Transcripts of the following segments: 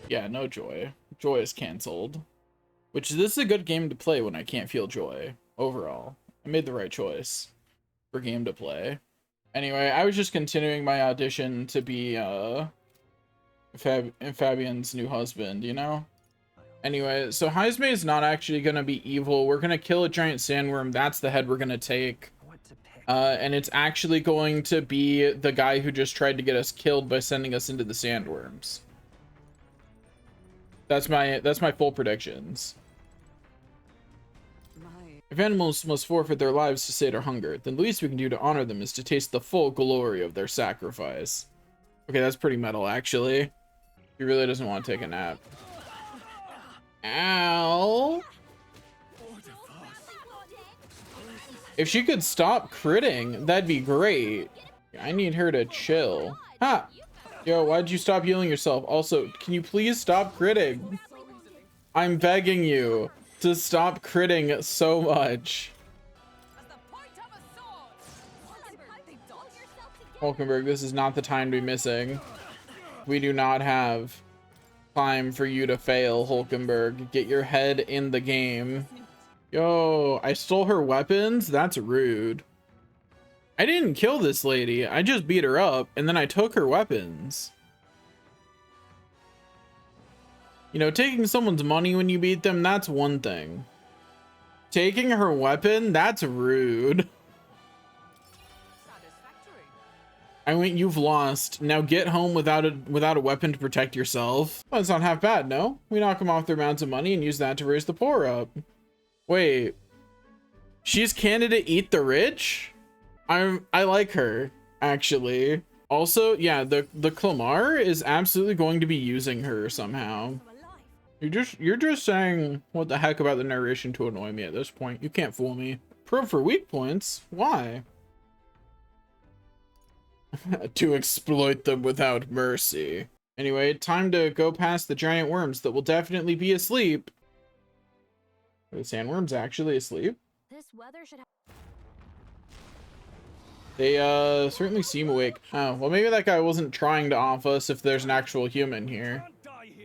Yeah, no joy. Joy is canceled. Which this is a good game to play when I can't feel joy. Overall, I made the right choice for game to play. Anyway, I was just continuing my audition to be Fabian's new husband, you know? Anyway, so Heisme is not actually gonna be evil. We're gonna kill a giant sandworm. That's the head we're gonna take. And it's actually going to be the guy who just tried to get us killed by sending us into the sandworms. That's my full predictions. If animals must forfeit their lives to sate our hunger, then the least we can do to honor them is to taste the full glory of their sacrifice. Okay, that's pretty metal, actually. He really doesn't want to take a nap. Ow! If she could stop critting, that'd be great. I need her to chill. Ha! Yo, why'd you stop healing yourself? Also, can you please stop critting? I'm begging you to stop critting so much. Hulkenberg, this is not the time to be missing. We do not have time for you to fail, Hulkenberg. Get your head in the game. Yo, I stole her weapons? That's rude. I didn't kill this lady. I just beat her up, and then I took her weapons. You know, taking someone's money when you beat them, that's one thing. Taking her weapon, that's rude. I mean, you've lost. Now get home without a weapon to protect yourself. Well, it's not half bad, no? We knock them off their amounts of money and use that to raise the poor up. Wait. She's candidate Eat the Rich? I like her, actually. Also, yeah, the Clamar is absolutely going to be using her somehow. You're just saying what the heck about the narration to annoy me at this point. You can't fool me. Probe for weak points? Why? To exploit them without mercy. Anyway, time to go past the giant worms that will definitely be asleep. Are the sandworms actually asleep? This weather should They certainly seem awake. Oh, well, maybe that guy wasn't trying to off us if there's an actual human here.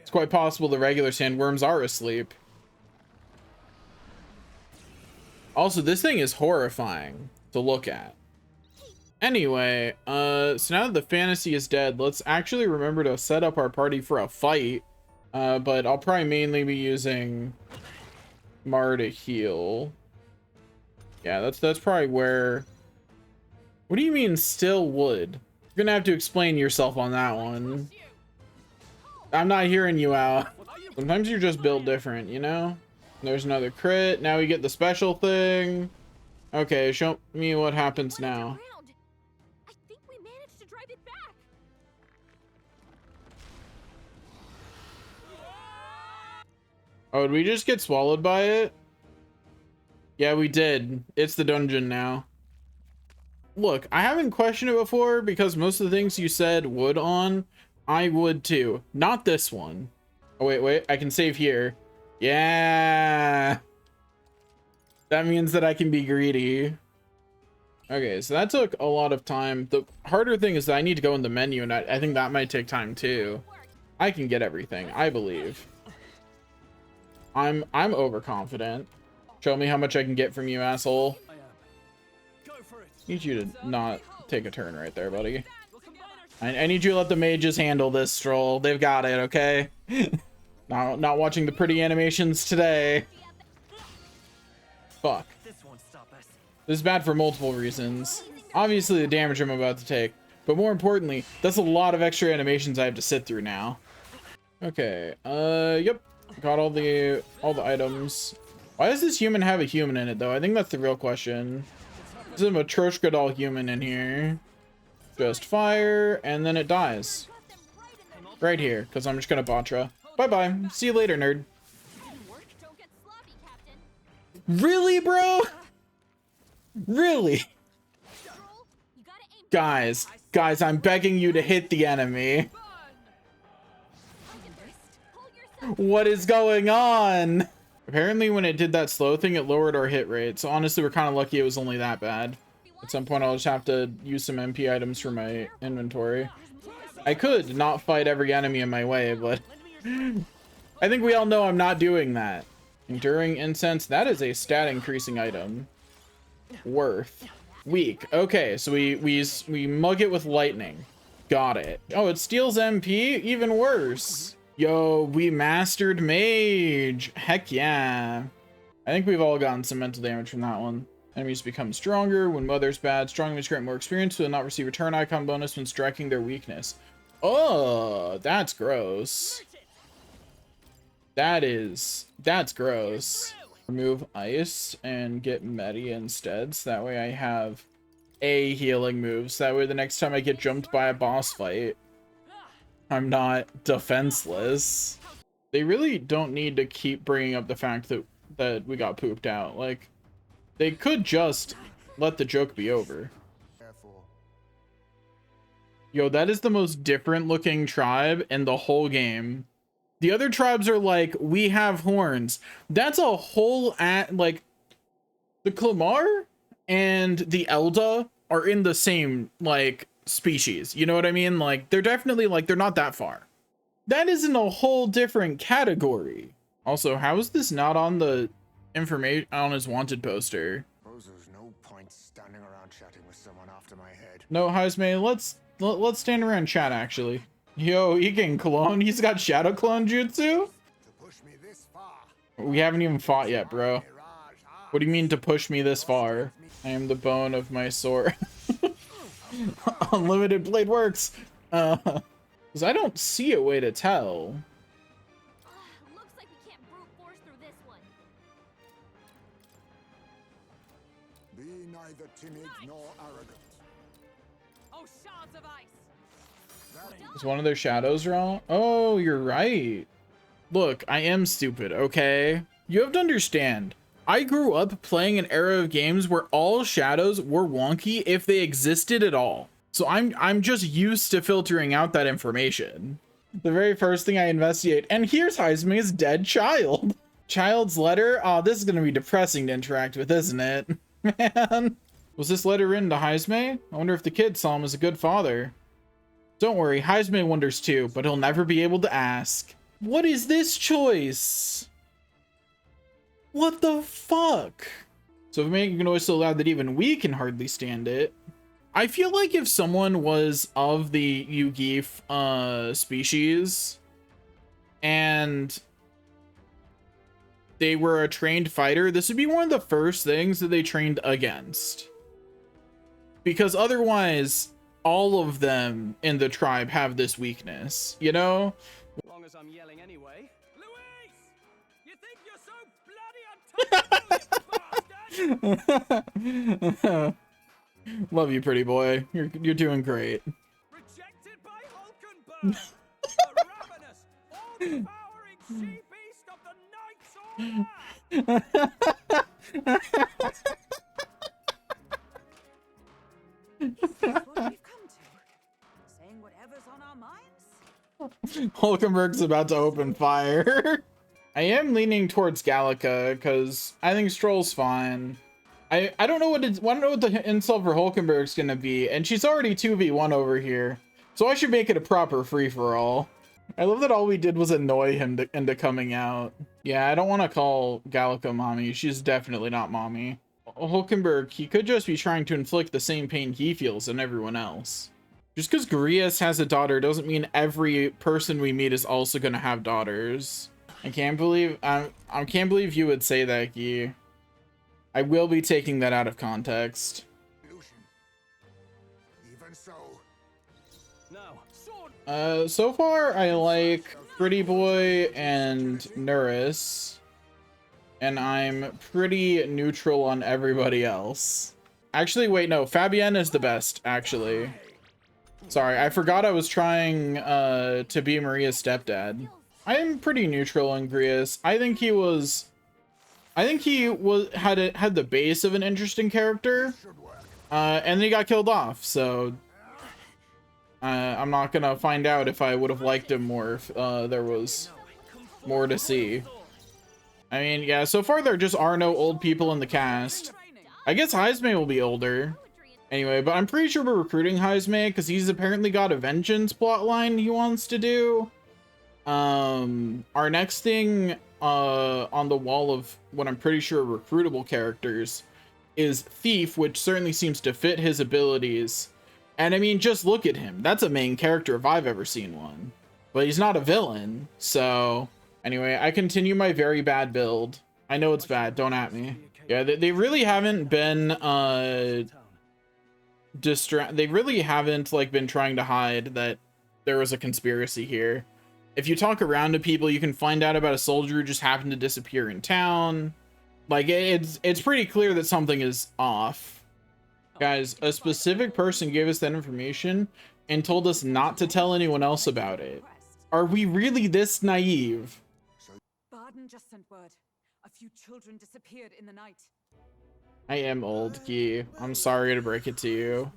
It's quite possible the regular sandworms are asleep. Also, this thing is horrifying to look at. Anyway, so now that the fantasy is dead, let's actually remember to set up our party for a fight. But I'll probably mainly be using Mar to heal. Yeah, that's probably where... What do you mean still would? You're gonna have to explain yourself on that one. I'm not hearing you out. Sometimes you're just built different, you know? There's another crit. Now we get the special thing. Okay, show me what happens now. I think we managed to drive it back. Oh, did we just get swallowed by it? Yeah, we did. It's the dungeon now. Look, I haven't questioned it before because most of the things you said would on, I would too. Not this one. Oh, wait, I can save here. Yeah. That means that I can be greedy. Okay, so that took a lot of time. The harder thing is that I need to go in the menu, and I think that might take time too. I can get everything, I believe. I'm overconfident. Show me how much I can get from you, asshole. Need you to not take a turn right there, buddy. I need you to let the mages handle this, Stroll. They've got it, okay? Not watching the pretty animations today. Fuck. This is bad for multiple reasons. Obviously, the damage I'm about to take. But more importantly, that's a lot of extra animations I have to sit through now. Okay, yep. Got all the items. Why does this human have a human in it, though? I think that's the real question. There's a Matryoshka doll human in here. Just fire, and then it dies. Right here, because I'm just gonna Batra. Bye-bye. See you later, nerd. Really, bro? Really? Guys, I'm begging you to hit the enemy. What is going on? Apparently when it did that slow thing, it lowered our hit rate. So honestly, we're kind of lucky it was only that bad. At some point, I'll just have to use some MP items for my inventory. I could not fight every enemy in my way, but I think we all know I'm not doing that. Enduring incense, that is a stat increasing item. Worth. Weak. Okay, so we mug it with lightning. Got it. Oh, it steals MP? Even worse. Yo, we mastered mage. Heck yeah. I think we've all gotten some mental damage from that one. Enemies become stronger when weather's bad. Strong enemies grant more experience, so will not receive a turn icon bonus when striking their weakness. Oh, that's gross. That's gross. Remove ice and get Medi instead, so that way I have a healing move. So that way the next time I get jumped by a boss fight, I'm not defenseless. They really don't need to keep bringing up the fact that we got pooped out. Like, they could just let the joke be over. Yo, that is the most different looking tribe in the whole game. The other tribes are like, we have horns. That's a whole like, the Clamar and the Elda are in the same like species. You know what I mean? Like, they're definitely like, they're not that far. That is in a whole different category. Also, how is this not on the information on his wanted poster? There's no point standing around chatting with someone after my head. No, Heisme, let's stand around and chat actually. Yo, he can clone. He's got shadow clone jutsu? To push me this far. We haven't even fought yet, bro. What do you mean to push me this far? I am the bone of my sword. Unlimited blade works. Because I don't see a way to tell. Looks like we can't brute force through this one. Be neither timid nor arrogant. Oh, shards of ice. Is one of their shadows wrong? Oh, you're right. Look, I am stupid, okay? You have to understand, I grew up playing an era of games where all shadows were wonky if they existed at all. So I'm just used to filtering out that information. The very first thing I investigate, and here's Heisme's dead child. Child's letter? Oh, this is gonna be depressing to interact with, isn't it? Man. Was this letter written to Heisme? I wonder if the kid saw him as a good father. Don't worry, Heisme wonders too, but he'll never be able to ask. What is this choice? What the fuck? So if making a noise so loud that even we can hardly stand it. I feel like if someone was of the Yugif species and they were a trained fighter, this would be one of the first things that they trained against. Because otherwise, all of them in the tribe have this weakness, you know? As long as I'm yelling anyway. Luis! You think you're so bloody untouchable, you bastard! Love you, pretty boy. You're doing great. Rejected by Hulkenberg! The ravenous, all-devouring she-beast of the Knights Is this what we've come to? Saying whatever's on our minds? Hulkenberg's about to open fire. I am leaning towards Gallica because I think Stroll's fine. I don't know what the insult for Hulkenberg's gonna be, and she's already 2v1 over here, so I should make it a proper free-for-all. I love that all we did was annoy him into coming out. Yeah, I don't want to call Gallica mommy. She's definitely not mommy. Hulkenberg, he could just be trying to inflict the same pain he feels on everyone else. Just because Grius has a daughter doesn't mean every person we meet is also gonna have daughters. I can't believe you would say that, Guy. I will be taking that out of context. Even so. now. Sword! So far I like Pretty Boy and Nuris, and I'm pretty neutral on everybody else. Actually, wait, no, Fabienne is the best, actually. Sorry, I forgot I was trying to be Maria's stepdad. I'm pretty neutral on Grius. I think he had the base of an interesting character, and then he got killed off. So I'm not gonna find out if I would have liked him more if there was more to see. I mean, yeah. So far there just are no old people in the cast. I guess Heisme will be older. Anyway, but I'm pretty sure we're recruiting Heisme because he's apparently got a vengeance plotline he wants to do. Our next thing on the wall of what I'm pretty sure are recruitable characters is Thief, which certainly seems to fit his abilities. And I mean, just look at him. That's a main character if I've ever seen one. But he's not a villain, so... Anyway, I continue my very bad build. I know it's bad, don't at me. Yeah, they really haven't been, they really haven't, like, been trying to hide that there was a conspiracy here. If you talk around to people, you can find out about a soldier who just happened to disappear in town. Like, it's pretty clear that something is off. Guys, a specific person gave us that information and told us not to tell anyone else about it. Are we really this naive? Barden just sent word. A few children disappeared in the night. I am old, Guy. I'm sorry to break it to you.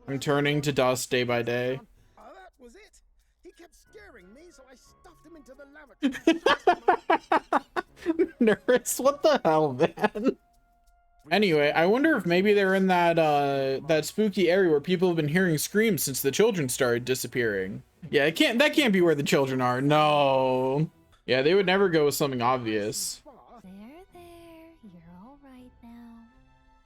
I'm turning to dust day by day. Oh, that was it. He kept scaring me, so I stuffed him into the lavatory. Nurse, what the hell, man? Anyway, I wonder if maybe they're in that that spooky area where people have been hearing screams since the children started disappearing. Yeah, that can't be where the children are. No. Yeah, they would never go with something obvious. There, you're all right now.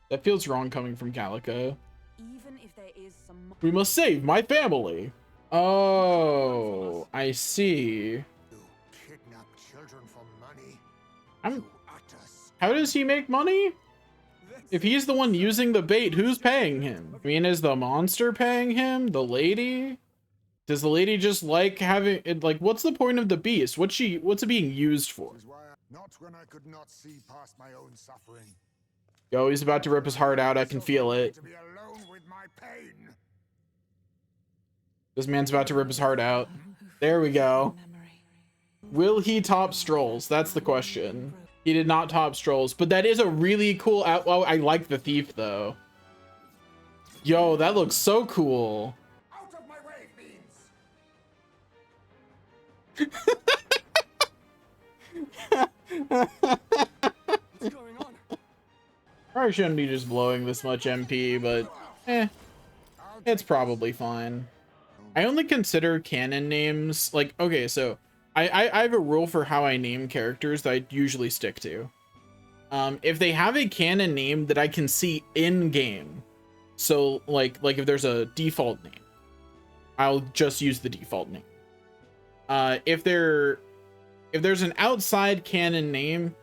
That feels wrong coming from Calico. Even if there is some... We must save my family. Oh, I see. You kidnap children for money. I'm... You utter How does he make money? If he's the one using the bait, who's paying him? I mean, is the monster paying him? The lady? Does the lady just like having it? Like, what's the point of the beast? What's it being used for? is why not when I could not see past my own suffering. Yo, he's about to rip his heart out. I can feel it. To be alone with my pain. This man's about to rip his heart out. There we go. Will he top Strolls? That's the question. He did not top Strolls, but that is a really cool oh, I like the Thief though. Yo, that looks so cool. Out of my way, fiends! What's going on? Probably shouldn't be just blowing this much MP, but it's probably fine. I only consider canon names like, okay, so I have a rule for how I name characters that I usually stick to. If they have a canon name that I can see in game, so like if there's a default name, I'll just use the default name. If there's an outside canon name,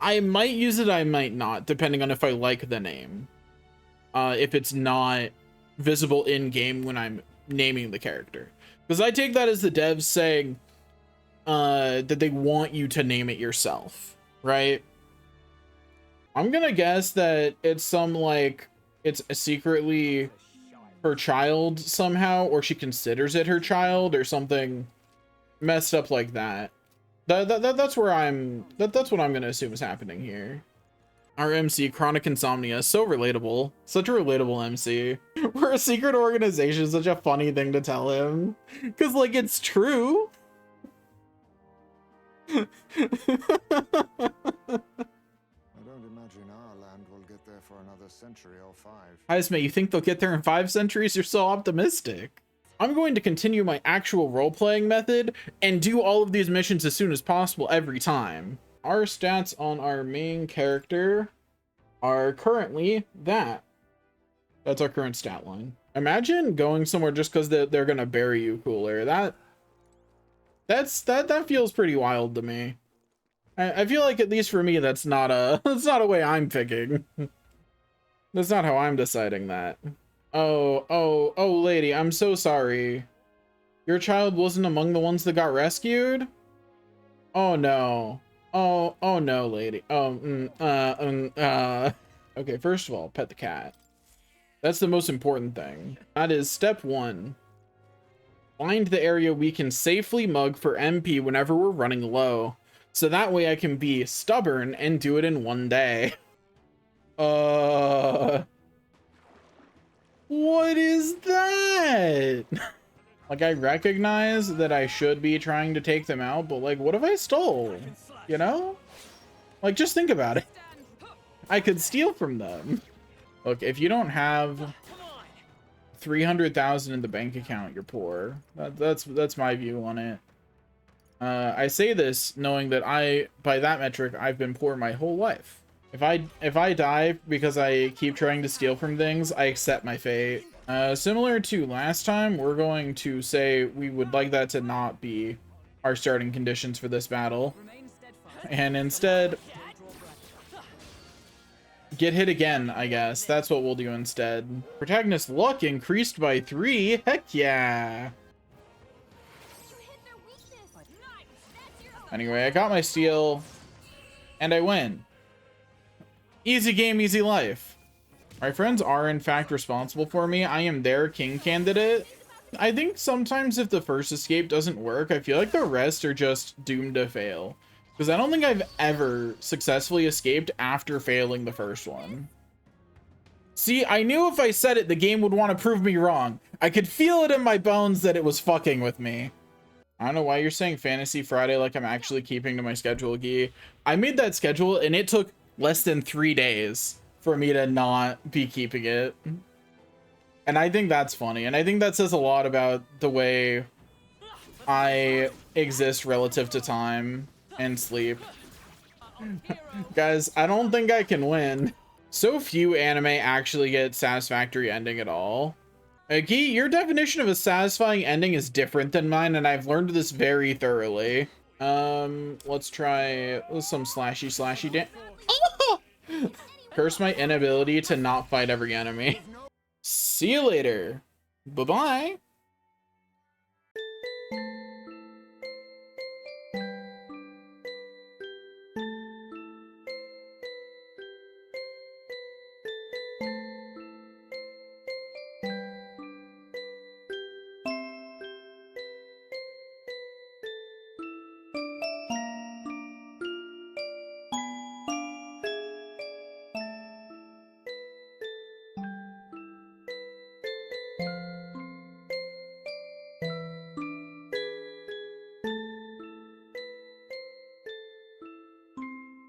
I might use it, I might not, depending on if I like the name. If it's not visible in game when I'm naming the character, because I take that as the devs saying that they want you to name it yourself, right? I'm gonna guess that it's some like it's secretly her child somehow, or she considers it her child or something messed up like that. That's what I'm gonna assume is happening here. Our MC, Chronic Insomnia, so relatable. Such a relatable MC. We're a secret organization, such a funny thing to tell him. Cause like it's true. I don't imagine our land will get there for another century or 5. Heisma, you think they'll get there in 5 centuries? You're so optimistic. I'm going to continue my actual role-playing method and do all of these missions as soon as possible every time. Our stats on our main character are currently that. That's our current stat line. Imagine going somewhere just because they're gonna bury you cooler. That feels pretty wild to me. I feel like, at least for me, that's not a way I'm picking. That's not how I'm deciding that. Oh, lady, I'm so sorry. Your child wasn't among the ones that got rescued? Oh no. Oh no, lady. Okay, first of all, pet the cat. That's the most important thing. That is step 1. Find the area we can safely mug for MP whenever we're running low. So that way I can be stubborn and do it in 1 day. What is that? Like, I recognize that I should be trying to take them out, but like, what if I stole? You know? Like, just think about it. I could steal from them. Look, if you don't have 300,000 in the bank account, you're poor. That's my view on it. I say this knowing that by that metric, I've been poor my whole life. If I die because I keep trying to steal from things, I accept my fate. Similar to last time, we're going to say we would like that to not be our starting conditions for this battle. And instead, get hit again, I guess. That's what we'll do instead. Protagonist luck increased by 3. Heck yeah. You hit their weakness. Nice. That's your Anyway, I got my steal, and I win. Easy game, easy life. My friends are in fact responsible for me. I am their king candidate. I think sometimes if the first escape doesn't work, I feel like the rest are just doomed to fail. Because I don't think I've ever successfully escaped after failing the first one. See, I knew if I said it, the game would want to prove me wrong. I could feel it in my bones that it was fucking with me. I don't know why you're saying Fantasy Friday like I'm actually keeping to my schedule, Gee. I made that schedule and it took less than 3 days for me to not be keeping it. And I think that's funny. And I think that says a lot about the way I exist relative to time and sleep. Guys, I don't think I can win. So few anime actually get satisfactory ending at all. Gee, your definition of a satisfying ending is different than mine, and I've learned this very thoroughly. Let's try some slashy dance. Oh! Curse my inability to not fight every enemy. See you later. Bye-bye.